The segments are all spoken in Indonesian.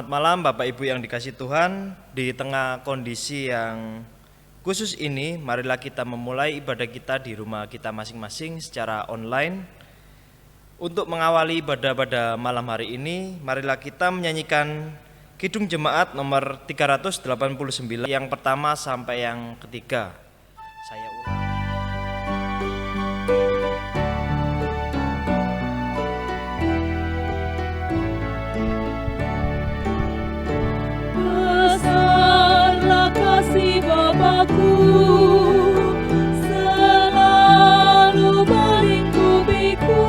Selamat malam Bapak Ibu yang dikasihi Tuhan. Di tengah kondisi yang khusus ini, marilah kita memulai ibadah kita di rumah kita masing-masing secara online. Untuk mengawali ibadah pada malam hari ini, marilah kita menyanyikan Kidung Jemaat nomor 389 yang pertama sampai yang ketiga. Saya ulang. Besarlah kasih Bapa-Ku, selalu melingkupiku,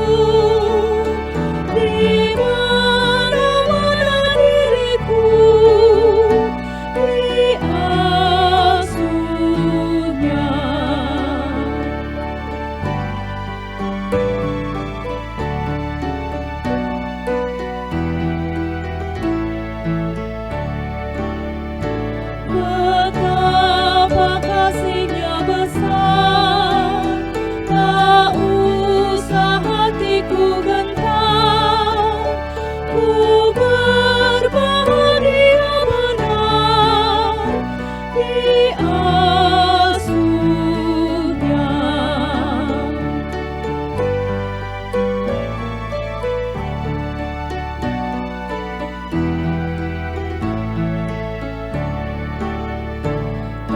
di mana-mana diriku diasuhnya. Betapa kasih-Nya besar, tak usah hatiku gentar, ku berbahagia benar diasuhnya.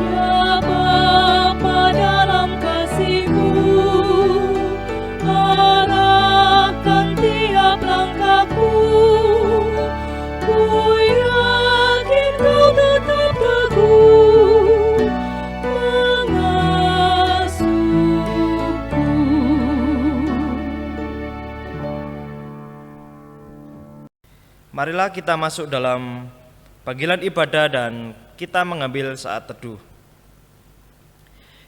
Ya Bapa, dalam kasih-Mu, arahkan tiap langkahku. Ku yakin Kau tetap teguh mengasuhku. Marilah kita masuk dalam panggilan ibadah dan kita mengambil saat teduh.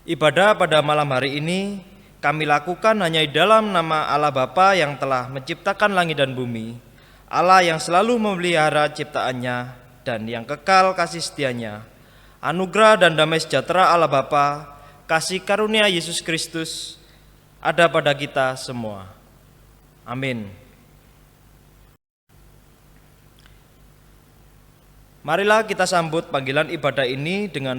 Ibadah pada malam hari ini kami lakukan hanya di dalam nama Allah Bapa yang telah menciptakan langit dan bumi, Allah yang selalu memelihara ciptaannya dan yang kekal kasih setianya. Anugerah dan damai sejahtera Allah Bapa, kasih karunia Yesus Kristus ada pada kita semua. Amin. Marilah kita sambut panggilan ibadah ini dengan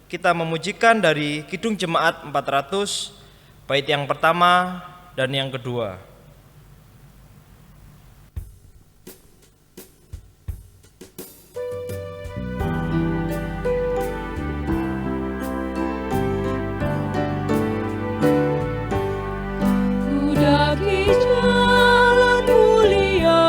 kita memujikan dari Kidung Jemaat 400, bait yang pertama dan yang kedua. Ku daki jalan mulia,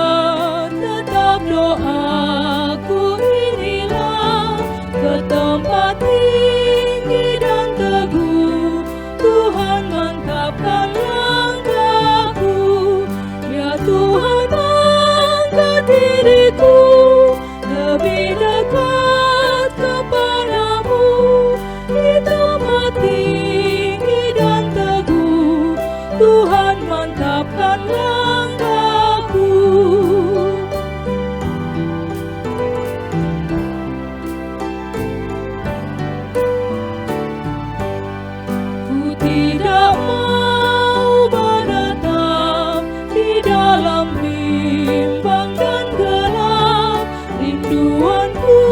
tetap doaku inilah, ke tempat tinggi dan teguh, Tuhan mantapkan langkahku. Ya Tuhan, angkat diriku lebih dekat kepadamu, di tempat tinggi dan teguh, Tuhan mantapkan langkahku. Ku tidak mau menetap di dalam bimbang dan gelap, rinduanku,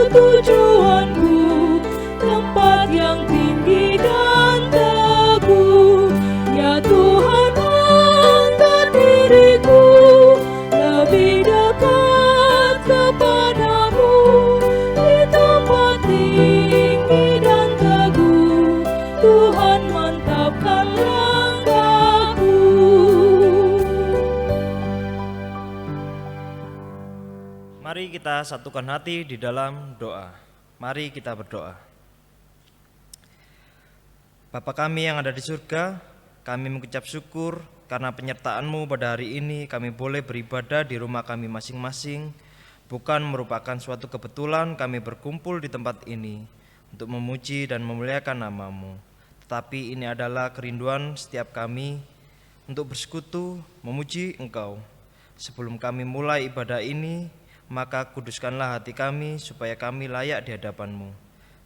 tujuanku, tempat yang tinggi dan teguh. Ya Tuhan, angkat diriku lebih dekat kepadamu, di tempat tinggi dan teguh, Tuhan mantapkan langkahku. Mari kita satukan hati di dalam doa. Mari kita berdoa. Bapa kami yang ada di surga, kami mengucap syukur karena penyertaan-Mu pada hari ini kami boleh beribadah di rumah kami masing-masing. Bukan merupakan suatu kebetulan kami berkumpul di tempat ini untuk memuji dan memuliakan nama-Mu, tetapi ini adalah kerinduan setiap kami untuk bersekutu memuji Engkau. Sebelum kami mulai ibadah ini, maka kuduskanlah hati kami supaya kami layak di hadapan-Mu.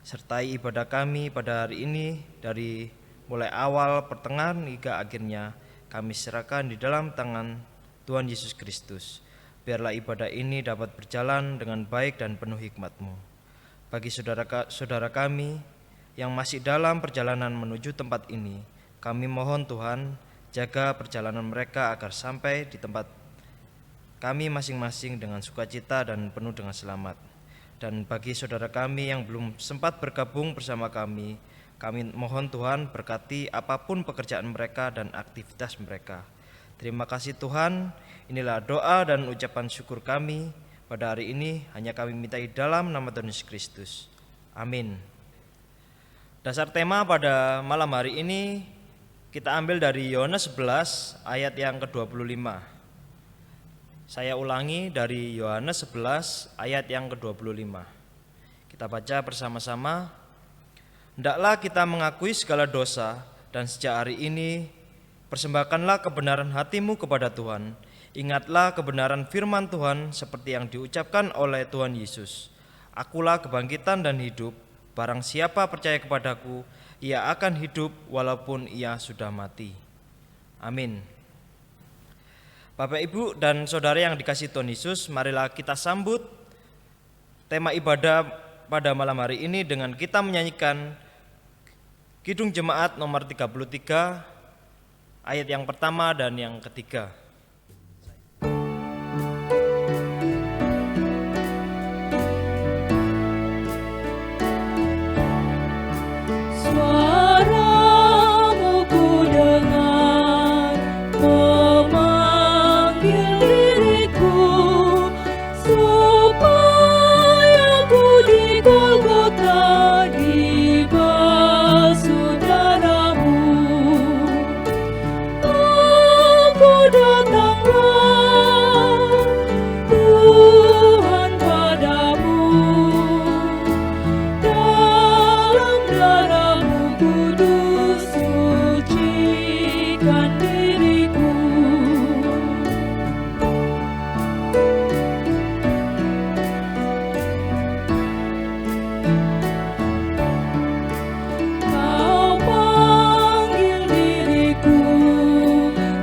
Sertai ibadah kami pada hari ini dari mulai awal, pertengahan hingga akhirnya kami serahkan di dalam tangan Tuhan Yesus Kristus. Biarlah ibadah ini dapat berjalan dengan baik dan penuh hikmat-Mu. Bagi saudara kami yang masih dalam perjalanan menuju tempat ini, kami mohon Tuhan, jaga perjalanan mereka agar sampai di tempat kami masing-masing dengan sukacita dan penuh dengan selamat. Dan bagi saudara kami yang belum sempat bergabung bersama kami mohon Tuhan berkati apapun pekerjaan mereka dan aktivitas mereka. Terima kasih Tuhan, inilah doa dan ucapan syukur kami pada hari ini, hanya kami minta di dalam nama Tuhan Yesus Kristus. Amin. Dasar tema pada malam hari ini kita ambil dari Yohanes 11 ayat yang ke-25. Saya ulangi dari Yohanes 11 ayat yang ke-25. Kita baca bersama-sama. Hendaklah kita mengakui segala dosa, dan sejak hari ini persembahkanlah kebenaran hatimu kepada Tuhan. Ingatlah kebenaran firman Tuhan seperti yang diucapkan oleh Tuhan Yesus. Akulah kebangkitan dan hidup, barang siapa percaya kepadaku, ia akan hidup walaupun ia sudah mati. Amin. Bapak, Ibu, dan Saudara yang dikasihi Tuhan Yesus, marilah kita sambut tema ibadah pada malam hari ini dengan kita menyanyikan Kidung Jemaat nomor 33 ayat yang pertama dan yang ketiga. Suaramu ku dengar memanggil diriku, supaya ku di Golgota dibasuh darah-Mu. Aku datanglah Tuhan padamu, dalam darah-Mu kudus sucikan diriku. Kau panggil diriku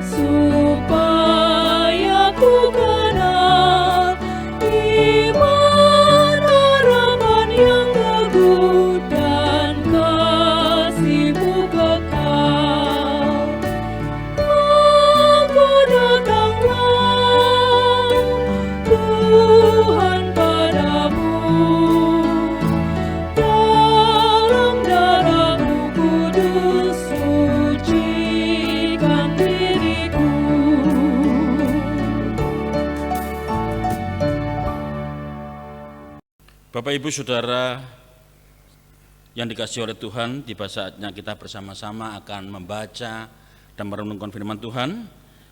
supaya ku kenal iman, harapan yang teguh dan kasih-Mu kekal. Aku datanglah Tuhan padamu, dalam darah-Mu kudus sucikan diriku. Bapak, Ibu, Saudara yang dikasihi oleh Tuhan, tiba saatnya kita bersama-sama akan membaca dan merenungkan firman Tuhan.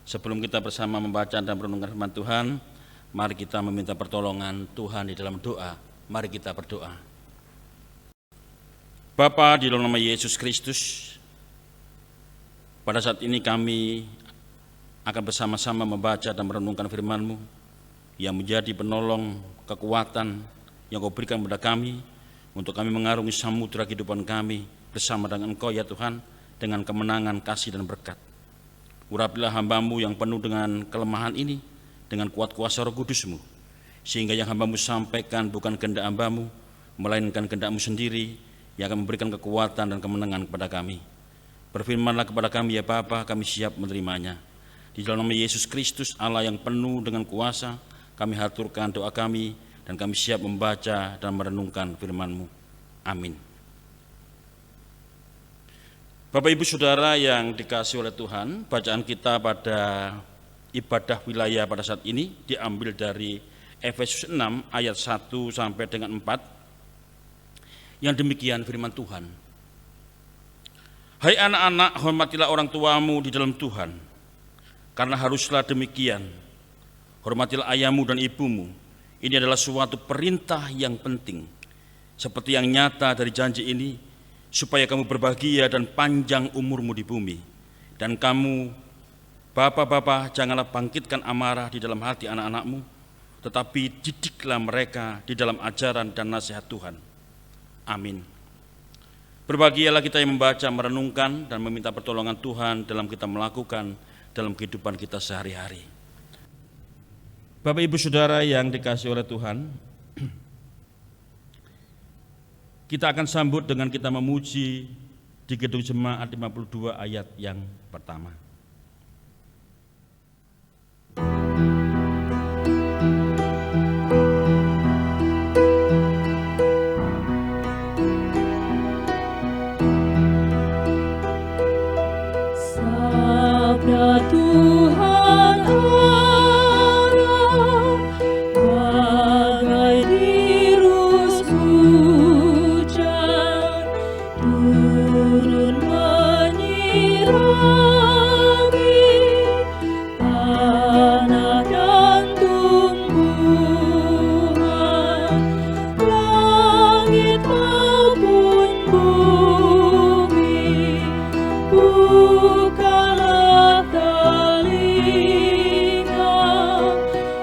Sebelum kita bersama membaca dan merenungkan firman Tuhan, mari kita meminta pertolongan Tuhan di dalam doa. Mari kita berdoa. Bapa, di dalam nama Yesus Kristus, pada saat ini kami akan bersama-sama membaca dan merenungkan firman-Mu yang menjadi penolong, kekuatan yang Kau berikan kepada kami untuk kami mengarungi samudera kehidupan kami bersama dengan Engkau ya Tuhan, dengan kemenangan, kasih dan berkat. Urapilah hamba-Mu yang penuh dengan kelemahan ini dengan kuat kuasa Roh Kudus-Mu, sehingga yang hamba-Mu sampaikan bukan kehendak hamba-Mu, melainkan kehendak-Mu sendiri yang akan memberikan kekuatan dan kemenangan kepada kami. Berfirmanlah kepada kami ya Bapa, kami siap menerimanya. Di dalam nama Yesus Kristus, Allah yang penuh dengan kuasa, kami haturkan doa kami dan kami siap membaca dan merenungkan firman-Mu. Amin. Bapak, Ibu, Saudara yang dikasihi oleh Tuhan, bacaan kita pada ibadah wilayah pada saat ini diambil dari Efesus 6 ayat 1 sampai dengan 4. Yang demikian firman Tuhan. Hai anak-anak, hormatilah orang tuamu di dalam Tuhan, karena haruslah demikian. Hormatilah ayahmu dan ibumu. Ini adalah suatu perintah yang penting, seperti yang nyata dari janji ini, supaya kamu berbahagia dan panjang umurmu di bumi. Dan kamu, bapak-bapak, janganlah bangkitkan amarah di dalam hati anak-anakmu, tetapi didiklah mereka di dalam ajaran dan nasihat Tuhan. Amin. Berbahagialah kita yang membaca, merenungkan, dan meminta pertolongan Tuhan dalam kita melakukan dalam kehidupan kita sehari-hari. Bapak Ibu Saudara yang dikasihi oleh Tuhan, kita akan sambut dengan kita memuji di Gedung Jemaat 52 ayat yang pertama. Sabda Tuhan Allah bagai dirus hujan turun menyirami tanah dan tumbuhan, langit maupun bumi. Bukalah telinga,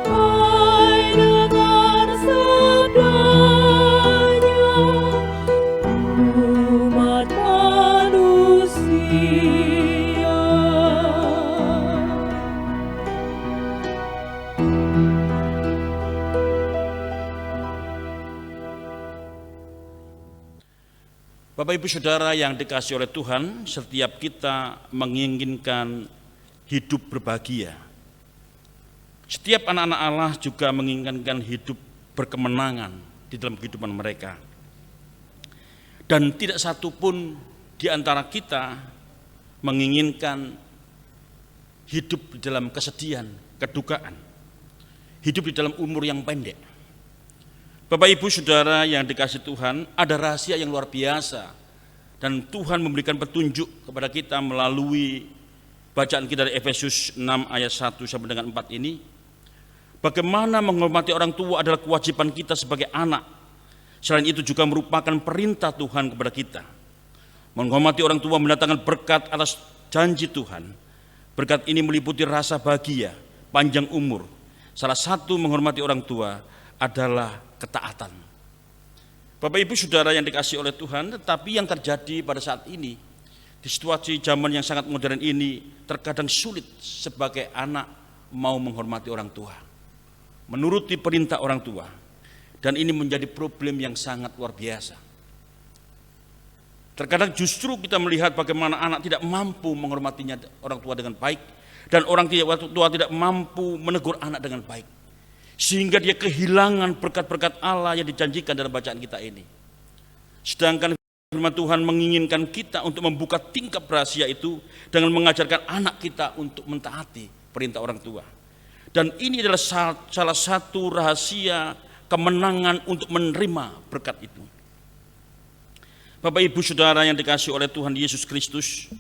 hai dengar sabdanya, umat manusia. Bapak Ibu Saudara yang dikasihi oleh Tuhan, setiap kita menginginkan hidup berbahagia. Setiap anak-anak Allah juga menginginkan hidup berkemenangan di dalam kehidupan mereka. Dan tidak satu pun di antara kita menginginkan hidup di dalam kesedihan, kedukaan, hidup di dalam umur yang pendek. Bapak Ibu Saudara yang dikasihi Tuhan, ada rahasia yang luar biasa dan Tuhan memberikan petunjuk kepada kita melalui bacaan kita dari Efesus 6 ayat 1 sampai dengan 4 ini. Bagaimana menghormati orang tua adalah kewajiban kita sebagai anak. Selain itu juga merupakan perintah Tuhan kepada kita. Menghormati orang tua mendatangkan berkat atas janji Tuhan. Berkat ini meliputi rasa bahagia, panjang umur. Salah satu menghormati orang tua adalah ketaatan. Bapak Ibu Saudara yang dikasihi oleh Tuhan, tetapi yang terjadi pada saat ini, di situasi zaman yang sangat modern ini, terkadang sulit sebagai anak mau menghormati orang tua, menuruti perintah orang tua, dan ini menjadi problem yang sangat luar biasa. Terkadang justru kita melihat bagaimana anak tidak mampu menghormatinya orang tua dengan baik, dan orang tua tidak mampu menegur anak dengan baik, sehingga dia kehilangan berkat-berkat Allah yang dijanjikan dalam bacaan kita ini. Sedangkan firman Tuhan menginginkan kita untuk membuka tingkap rahasia itu dengan mengajarkan anak kita untuk mentaati perintah orang tua. Dan ini adalah salah satu rahasia kemenangan untuk menerima berkat itu. Bapak Ibu Saudara yang dikasihi oleh Tuhan Yesus Kristus,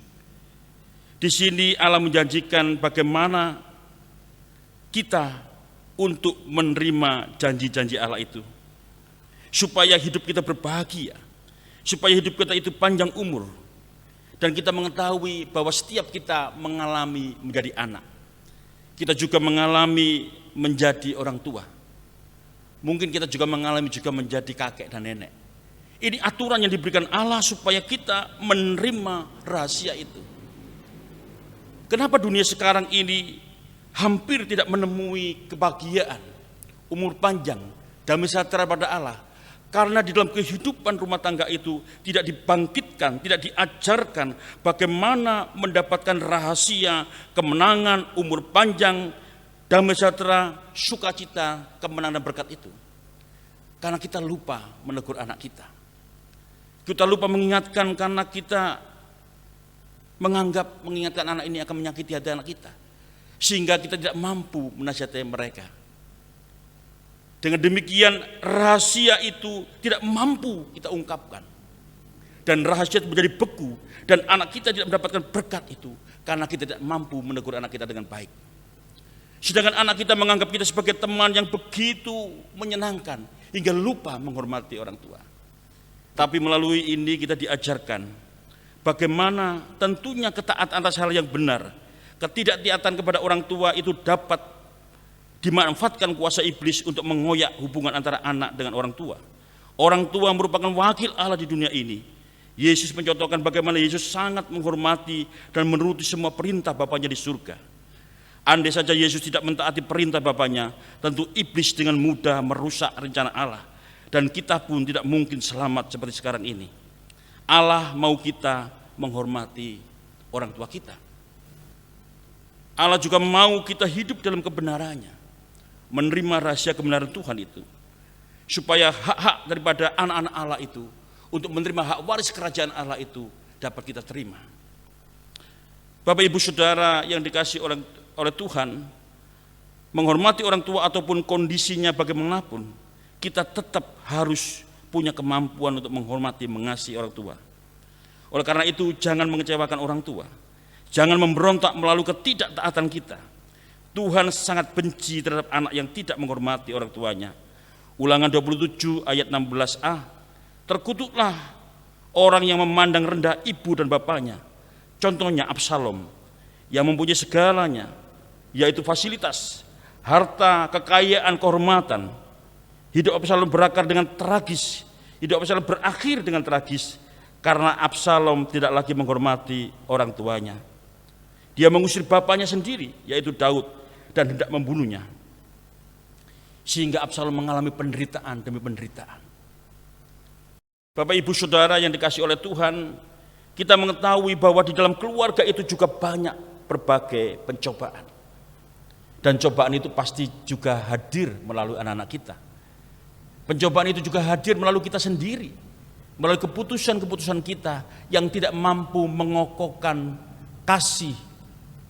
di sini Allah menjanjikan bagaimana kita untuk menerima janji-janji Allah itu, supaya hidup kita berbahagia, supaya hidup kita itu panjang umur, dan kita mengetahui bahwa setiap kita mengalami menjadi anak, kita juga mengalami menjadi orang tua, mungkin kita juga mengalami juga menjadi kakek dan nenek. Ini aturan yang diberikan Allah supaya kita menerima rahasia itu. Kenapa dunia sekarang ini hampir tidak menemui kebahagiaan, umur panjang, damai sejahtera pada Allah? Karena di dalam kehidupan rumah tangga itu tidak dibangkitkan, tidak diajarkan bagaimana mendapatkan rahasia kemenangan, umur panjang, damai sejahtera, sukacita, kemenangan dan berkat itu. Karena kita lupa menegur anak kita. Kita lupa mengingatkan karena kita mengingatkan anak ini akan menyakiti hati anak kita, sehingga kita tidak mampu menasihati mereka. Dengan demikian rahasia itu tidak mampu kita ungkapkan, dan rahasia itu menjadi beku, dan anak kita tidak mendapatkan berkat itu karena kita tidak mampu menegur anak kita dengan baik. Sedangkan anak kita menganggap kita sebagai teman yang begitu menyenangkan hingga lupa menghormati orang tua. Tapi melalui ini kita diajarkan bagaimana tentunya ketaatan atas hal yang benar, ketidaktaatan kepada orang tua itu dapat dimanfaatkan kuasa iblis untuk mengoyak hubungan antara anak dengan orang tua. Orang tua merupakan wakil Allah di dunia ini. Yesus mencontohkan bagaimana Yesus sangat menghormati dan menuruti semua perintah Bapanya di surga. Andai saja Yesus tidak mentaati perintah Bapaknya, tentu iblis dengan mudah merusak rencana Allah. Dan kita pun tidak mungkin selamat seperti sekarang ini. Allah mau kita menghormati orang tua kita. Allah juga mau kita hidup dalam kebenarannya, menerima rahasia kebenaran Tuhan itu, supaya hak-hak daripada anak-anak Allah itu, untuk menerima hak waris kerajaan Allah itu dapat kita terima. Bapak Ibu Saudara yang dikasihi oleh Tuhan, menghormati orang tua ataupun kondisinya bagaimanapun, kita tetap harus punya kemampuan untuk menghormati, mengasihi orang tua. Oleh karena itu, jangan mengecewakan orang tua. Jangan memberontak melalui ketidaktaatan kita. Tuhan sangat benci terhadap anak yang tidak menghormati orang tuanya. Ulangan 27 ayat 16a. Terkutuklah orang yang memandang rendah ibu dan bapaknya. Contohnya Absalom yang mempunyai segalanya, yaitu fasilitas, harta, kekayaan, kehormatan. Hidup Absalom berakar dengan tragis. Hidup Absalom berakhir dengan tragis karena Absalom tidak lagi menghormati orang tuanya. Dia mengusir bapaknya sendiri, yaitu Daud, dan hendak membunuhnya. Sehingga Absalom mengalami penderitaan demi penderitaan. Bapak Ibu Saudara yang dikasihi oleh Tuhan, kita mengetahui bahwa di dalam keluarga itu juga banyak berbagai pencobaan. Dan cobaan itu pasti juga hadir melalui anak-anak kita. Pencobaan itu juga hadir melalui kita sendiri, melalui keputusan-keputusan kita yang tidak mampu mengokohkan kasih,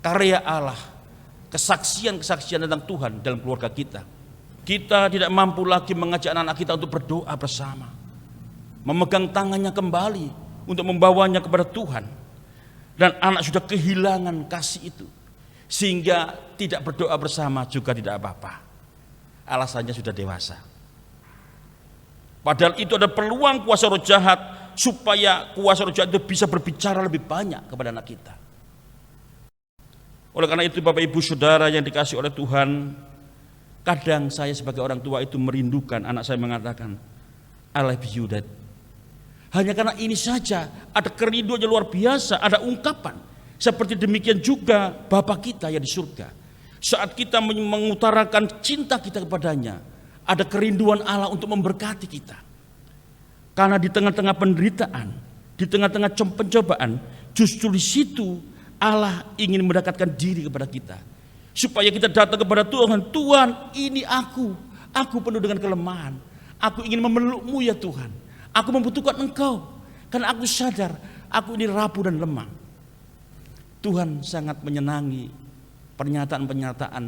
karya Allah, kesaksian-kesaksian tentang Tuhan dalam keluarga kita. Kita tidak mampu lagi mengajak anak-anak kita untuk berdoa bersama, memegang tangannya kembali untuk membawanya kepada Tuhan. Dan anak sudah kehilangan kasih itu, sehingga tidak berdoa bersama juga tidak apa-apa. Alasannya sudah dewasa. Padahal itu ada peluang kuasa roh jahat, supaya kuasa roh jahat itu bisa berbicara lebih banyak kepada anak kita. Oleh karena itu Bapak Ibu Saudara yang dikasihi oleh Tuhan, kadang saya sebagai orang tua itu merindukan anak saya mengatakan, I love you Dad. Hanya karena ini saja ada kerinduan yang luar biasa, ada ungkapan. Seperti demikian juga Bapa kita yang di surga. Saat kita mengutarakan cinta kita kepadanya, ada kerinduan Allah untuk memberkati kita. Karena di tengah-tengah penderitaan, di tengah-tengah pencobaan, justru di situ Allah ingin mendekatkan diri kepada kita, supaya kita datang kepada Tuhan. Tuhan, ini aku penuh dengan kelemahan. Aku ingin memelukmu ya Tuhan. Aku membutuhkan Engkau, karena aku sadar aku ini rapuh dan lemah. Tuhan sangat menyenangi pernyataan-pernyataan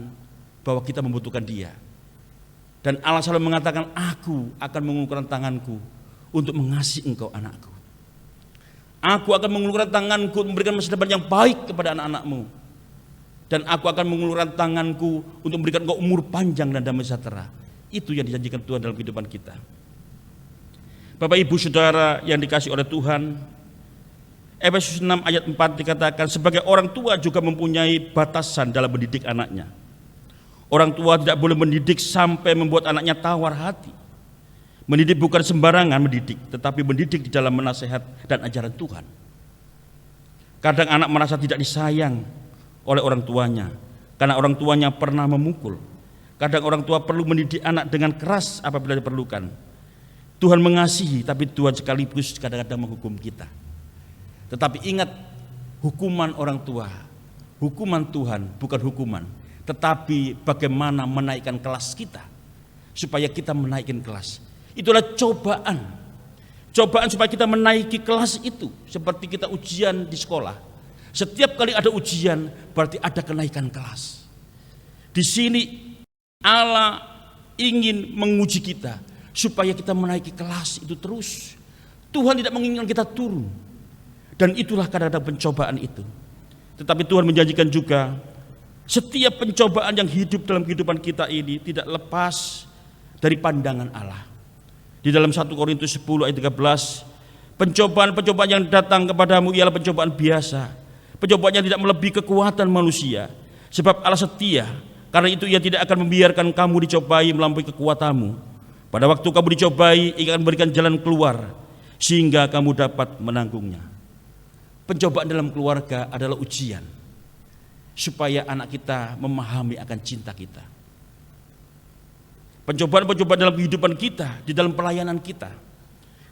bahwa kita membutuhkan Dia. Dan Allah selalu mengatakan, aku akan mengulurkan tanganku untuk mengasihi engkau anakku. Aku akan mengulurkan tanganku untuk memberikan masa depan yang baik kepada anak-anakmu. Dan aku akan mengulurkan tanganku untuk memberikan engkau umur panjang dan damai sejahtera. Itu yang dijanjikan Tuhan dalam kehidupan kita. Bapak Ibu Saudara yang dikasihi oleh Tuhan, Efesus 6 ayat 4 dikatakan, sebagai orang tua juga mempunyai batasan dalam mendidik anaknya. Orang tua tidak boleh mendidik sampai membuat anaknya tawar hati. Mendidik bukan sembarangan mendidik, tetapi mendidik di dalam nasihat dan ajaran Tuhan. Kadang anak merasa tidak disayang oleh orang tuanya, karena orang tuanya pernah memukul. Kadang orang tua perlu mendidik anak dengan keras apabila diperlukan. Tuhan mengasihi, tapi Tuhan sekaligus kadang-kadang menghukum kita. Tetapi ingat, hukuman orang tua, hukuman Tuhan bukan hukuman, tetapi bagaimana menaikkan kelas kita, supaya kita menaikkan kelas. Itulah cobaan supaya kita menaiki kelas itu. Seperti kita ujian di sekolah, setiap kali ada ujian berarti ada kenaikan kelas. Di sini Allah ingin menguji kita supaya kita menaiki kelas itu terus. Tuhan tidak menginginkan kita turun. Dan itulah kadang-kadang pencobaan itu. Tetapi Tuhan menjanjikan juga, setiap pencobaan yang hidup dalam kehidupan kita ini tidak lepas dari pandangan Allah. Di dalam 1 Korintus 10 ayat 13, pencobaan-pencobaan yang datang kepadamu ialah pencobaan biasa. Pencobaan yang tidak melebihi kekuatan manusia. Sebab Allah setia, karena itu Ia tidak akan membiarkan kamu dicobai melampaui kekuatanmu. Pada waktu kamu dicobai, Ia akan memberikan jalan keluar, sehingga kamu dapat menanggungnya. Pencobaan dalam keluarga adalah ujian. supaya anak kita memahami akan cinta kita. Pencobaan-pencobaan dalam kehidupan kita, di dalam pelayanan kita,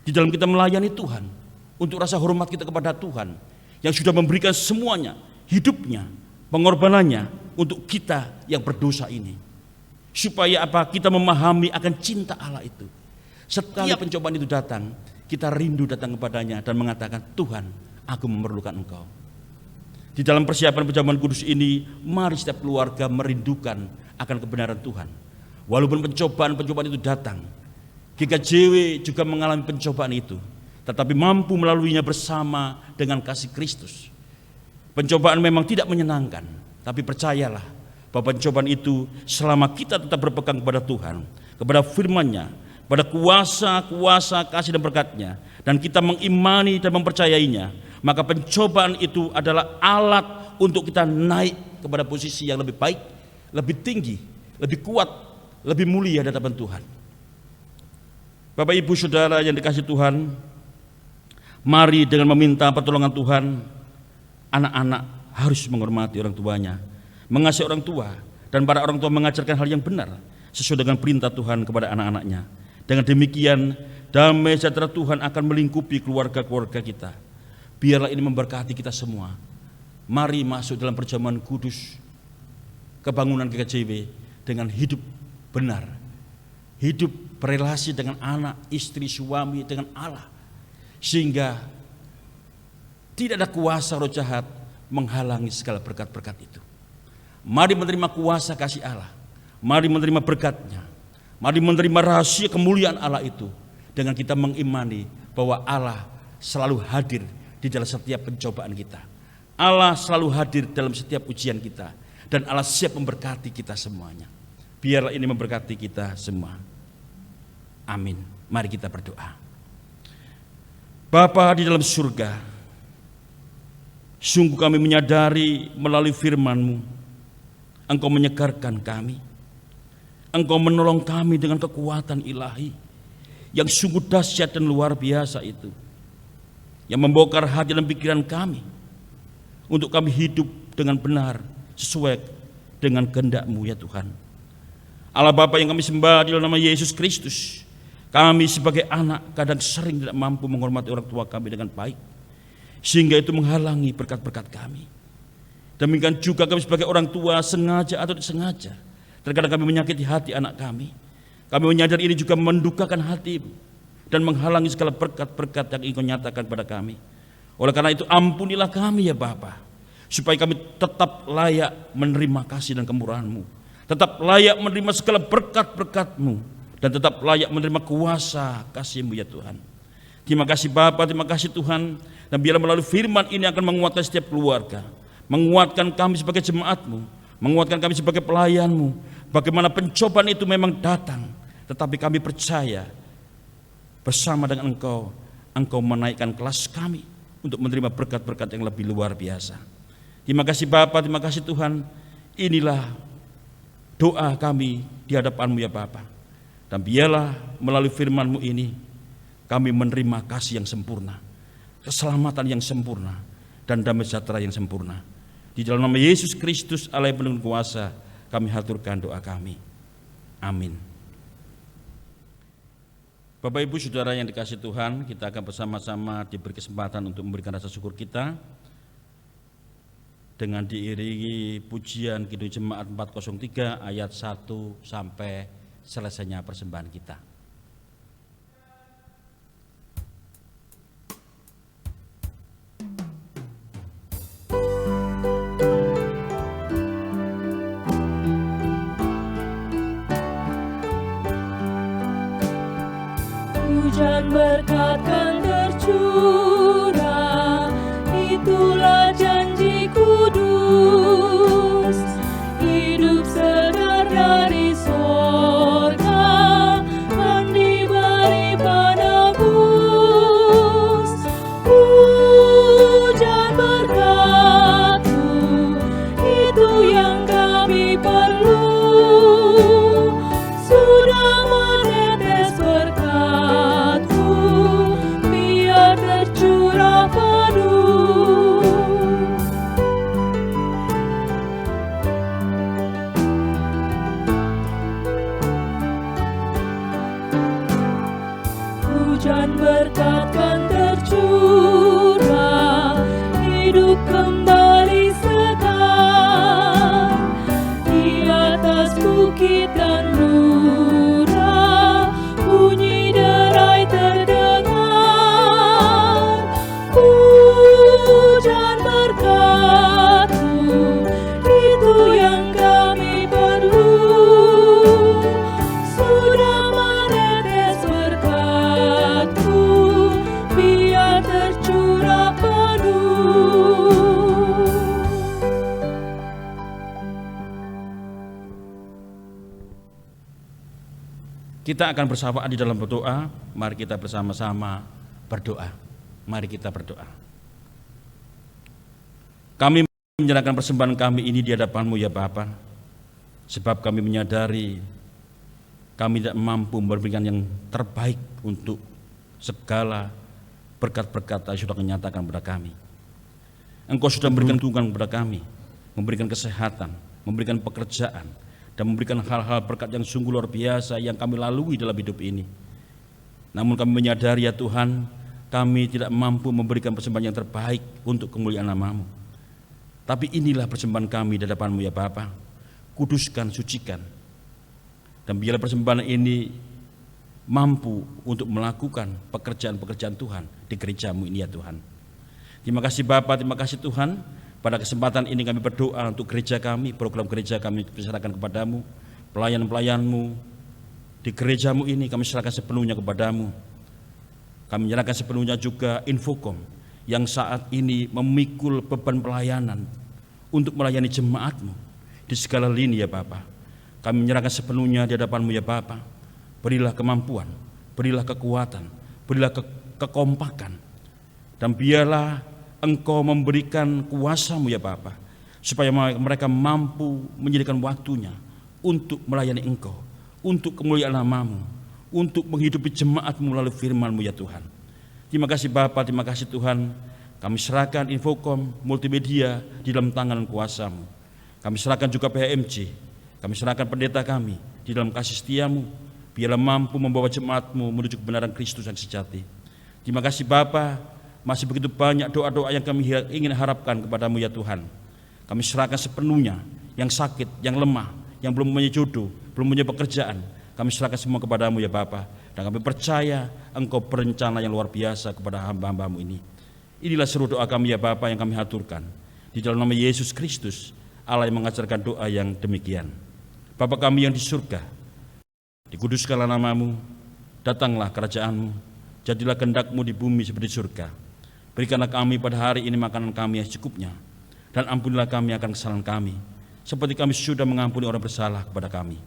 di dalam kita melayani Tuhan, untuk rasa hormat kita kepada Tuhan yang sudah memberikan semuanya, hidupnya, pengorbanannya untuk kita yang berdosa ini. Supaya apa? Kita memahami akan cinta Allah itu. Setiap pencobaan itu datang, kita rindu datang kepadanya dan mengatakan, Tuhan, aku memerlukan Engkau. Di dalam persiapan perjamuan kudus ini, mari setiap keluarga merindukan akan kebenaran Tuhan. Walaupun pencobaan-pencobaan itu datang, GKJW juga mengalami pencobaan itu, tetapi mampu melaluinya bersama dengan kasih Kristus. Pencobaan memang tidak menyenangkan, tapi percayalah bahwa pencobaan itu selama kita tetap berpegang kepada Tuhan, kepada firman-Nya, pada kuasa-kuasa kasih dan berkat-Nya, dan kita mengimani dan mempercayainya, maka pencobaan itu adalah alat untuk kita naik kepada posisi yang lebih baik, lebih tinggi, lebih kuat, lebih mulia di hadapan Tuhan. Bapak Ibu Saudara yang dikasihi Tuhan, mari dengan meminta pertolongan Tuhan, anak-anak harus menghormati orang tuanya, mengasihi orang tua, dan para orang tua mengajarkan hal yang benar sesuai dengan perintah Tuhan kepada anak-anaknya. Dengan demikian, damai sejahtera Tuhan akan melingkupi keluarga-keluarga kita. Biarlah ini memberkati kita semua. Mari masuk dalam perjamuan kudus kebangunan GKJW dengan hidup benar, hidup berelasi dengan anak, istri, suami, dengan Allah, sehingga tidak ada kuasa roh jahat menghalangi segala berkat-berkat itu. Mari menerima kuasa kasih Allah, mari menerima berkat-Nya, mari menerima rahasia kemuliaan Allah itu, dengan kita mengimani bahwa Allah selalu hadir di dalam setiap pencobaan kita. Allah selalu hadir dalam setiap ujian kita, dan Allah siap memberkati kita semuanya. Biarlah ini memberkati kita semua. Amin. Mari kita berdoa. Bapa di dalam surga, sungguh kami menyadari melalui firman-Mu, Engkau menyegarkan kami. Engkau menolong kami dengan kekuatan ilahi yang sungguh dahsyat dan luar biasa itu, yang membongkar hati dan pikiran kami untuk kami hidup dengan benar sesuai dengan kehendak-Mu ya Tuhan. Allah Bapa yang kami sembah di dalam nama Yesus Kristus, kami sebagai anak kadang sering tidak mampu menghormati orang tua kami dengan baik, sehingga itu menghalangi berkat-berkat kami. Demikian juga kami sebagai orang tua, sengaja atau tidak sengaja, terkadang kami menyakiti hati anak kami. Kami menyadari ini juga mendukakan hati-Mu dan menghalangi segala berkat-berkat yang Engkau nyatakan pada kami. Oleh karena itu ampunilah kami ya Bapa, supaya kami tetap layak menerima kasih dan kemurahan-Mu, tetap layak menerima segala berkat-berkat-Mu, dan tetap layak menerima kuasa kasih-Mu ya Tuhan. Terima kasih Bapa, terima kasih Tuhan. Dan biarlah melalui firman ini akan menguatkan setiap keluarga, menguatkan kami sebagai jemaat-Mu, menguatkan kami sebagai pelayan-Mu. Bagaimana pencobaan itu memang datang, tetapi kami percaya bersama dengan Engkau, Engkau menaikkan kelas kami untuk menerima berkat-berkat yang lebih luar biasa. Terima kasih Bapa, terima kasih Tuhan. Inilah doa kami di hadapan-Mu ya Bapa. Dan biarlah melalui firman-Mu ini kami menerima kasih yang sempurna, keselamatan yang sempurna, dan damai sejahtera yang sempurna. Di dalam nama Yesus Kristus Allah yang penuh kuasa, kami haturkan doa kami. Amin. Bapak Ibu Saudara yang dikasihi Tuhan, kita akan bersama-sama diberi kesempatan untuk memberikan rasa syukur kita dengan diiringi pujian Kidung Jemaat 403 ayat 1 sampai selesainya persembahan kita. Hujan berkat kan tercurah, itulah janji kudus. Hidup segar dari sorga kan diberi penebus. Hujan berkat-Mu, itu yang kami perlu. Sudah menetes berkat-Mu, biar tercurah penuh. hujan berkat kan tercurah, hidup kembali segar di atas bukit dan lurah, bunyi derai terdengar. Hujan berkat-Mu, itu yang kami perlu. Sudah menetes berkat-Mu, biar tercurah penuh. Kita akan bersama di dalam berdoa. Mari kita bersama-sama berdoa. Mari kita berdoa. Kami menyerahkan persembahan kami ini di hadapan-Mu ya Bapa, sebab kami menyadari kami tidak mampu memberikan yang terbaik untuk segala berkat-berkat yang sudah menyatakan kepada kami. Engkau sudah memberikan tuntunan kepada kami, memberikan kesehatan, memberikan pekerjaan, dan memberikan hal-hal berkat yang sungguh luar biasa yang kami lalui dalam hidup ini. Namun kami menyadari ya Tuhan, kami tidak mampu memberikan persembahan yang terbaik untuk kemuliaan nama-Mu. Tapi inilah persembahan kami di hadapan-Mu ya Bapa. Kuduskan, sucikan, dan biarlah persembahan ini mampu untuk melakukan pekerjaan-pekerjaan Tuhan di gereja-Mu ini ya Tuhan. Terima kasih Bapa, terima kasih Tuhan. Pada kesempatan ini kami berdoa untuk gereja kami, program gereja kami serahkan kepadamu, pelayan-pelayan-Mu di gereja-Mu ini kami serahkan sepenuhnya kepadamu. Kami menyerahkan sepenuhnya juga Infocom yang saat ini memikul beban pelayanan untuk melayani jemaat-Mu di segala lini ya Bapa. Kami menyerahkan sepenuhnya di hadapan-Mu ya Bapa. Berilah kemampuan, berilah kekuatan, berilah kekompakan, dan biarlah Engkau memberikan kuasa-Mu ya Bapa, supaya mereka mampu menjadikan waktunya untuk melayani Engkau, untuk kemuliaan nama-Mu, untuk menghidupi jemaat-Mu melalui firman-Mu ya Tuhan. Terima kasih Bapa, terima kasih Tuhan. Kami serahkan Infocom multimedia di dalam tangan kuasa-Mu. Kami serahkan juga PHMJ, kami serahkan pendeta kami di dalam kasih setia-Mu, biarlah mampu membawa jemaat-Mu menuju kebenaran Kristus yang sejati. Terima kasih Bapa, masih begitu banyak doa-doa yang kami ingin harapkan kepadamu ya Tuhan. Kami serahkan sepenuhnya, yang sakit, yang lemah, yang belum punya jodoh, belum punya pekerjaan, kami serahkan semua kepadamu ya Bapa. Dan kami percaya Engkau berencana yang luar biasa kepada hamba-hamba-Mu ini. Inilah seluruh doa kami ya Bapa yang kami haturkan di dalam nama Yesus Kristus, Allah yang mengajarkan doa yang demikian. Bapa kami yang di surga, dikuduskanlah nama-Mu, datanglah kerajaan-Mu, jadilah kehendak-Mu di bumi seperti di surga. Berikanlah kami pada hari ini makanan kami yang secukupnya, dan ampunilah kami akan kesalahan kami, seperti kami sudah mengampuni orang bersalah kepada kami.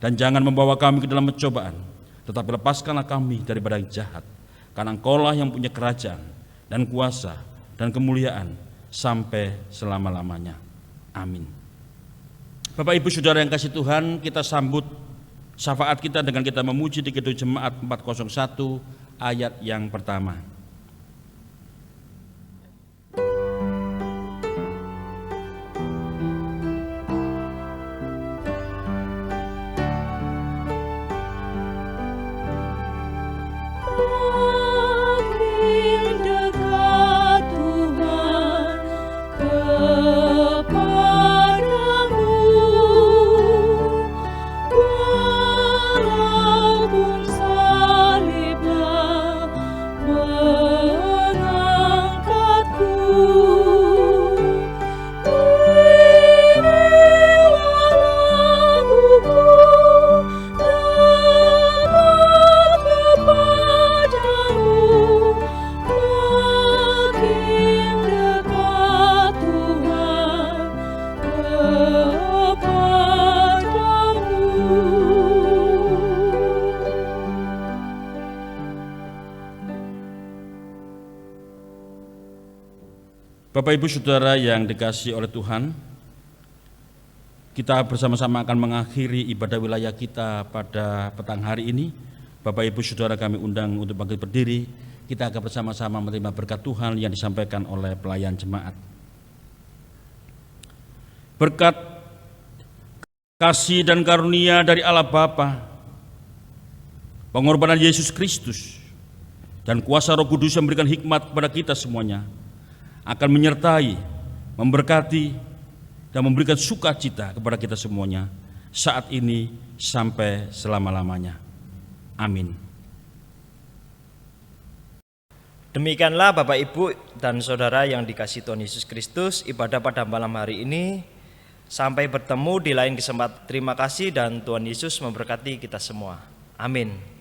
Dan jangan membawa kami ke dalam pencobaan, tetapi lepaskanlah kami daripada yang jahat, karena Engkau-lah yang punya kerajaan, dan kuasa, dan kemuliaan, sampai selama-lamanya. Amin. Bapak Ibu Saudara yang kasih Tuhan, kita sambut syafaat kita dengan kita memuji di Kidung Jemaat 401 ayat yang pertama. Bapak Ibu Saudara yang dikasihi oleh Tuhan, kita bersama-sama akan mengakhiri ibadah wilayah kita pada petang hari ini. Bapak Ibu Saudara kami undang untuk bangkit berdiri. Kita akan bersama-sama menerima berkat Tuhan yang disampaikan oleh pelayan jemaat. Berkat kasih dan karunia dari Allah Bapa, pengorbanan Yesus Kristus, dan kuasa Roh Kudus yang memberikan hikmat kepada kita semuanya akan menyertai, memberkati, dan memberikan sukacita kepada kita semuanya saat ini sampai selama-lamanya. Amin. Demikianlah Bapak, Ibu, dan Saudara yang dikasihi Tuhan Yesus Kristus, ibadah pada malam hari ini. Sampai bertemu di lain kesempatan. Terima kasih dan Tuhan Yesus memberkati kita semua. Amin.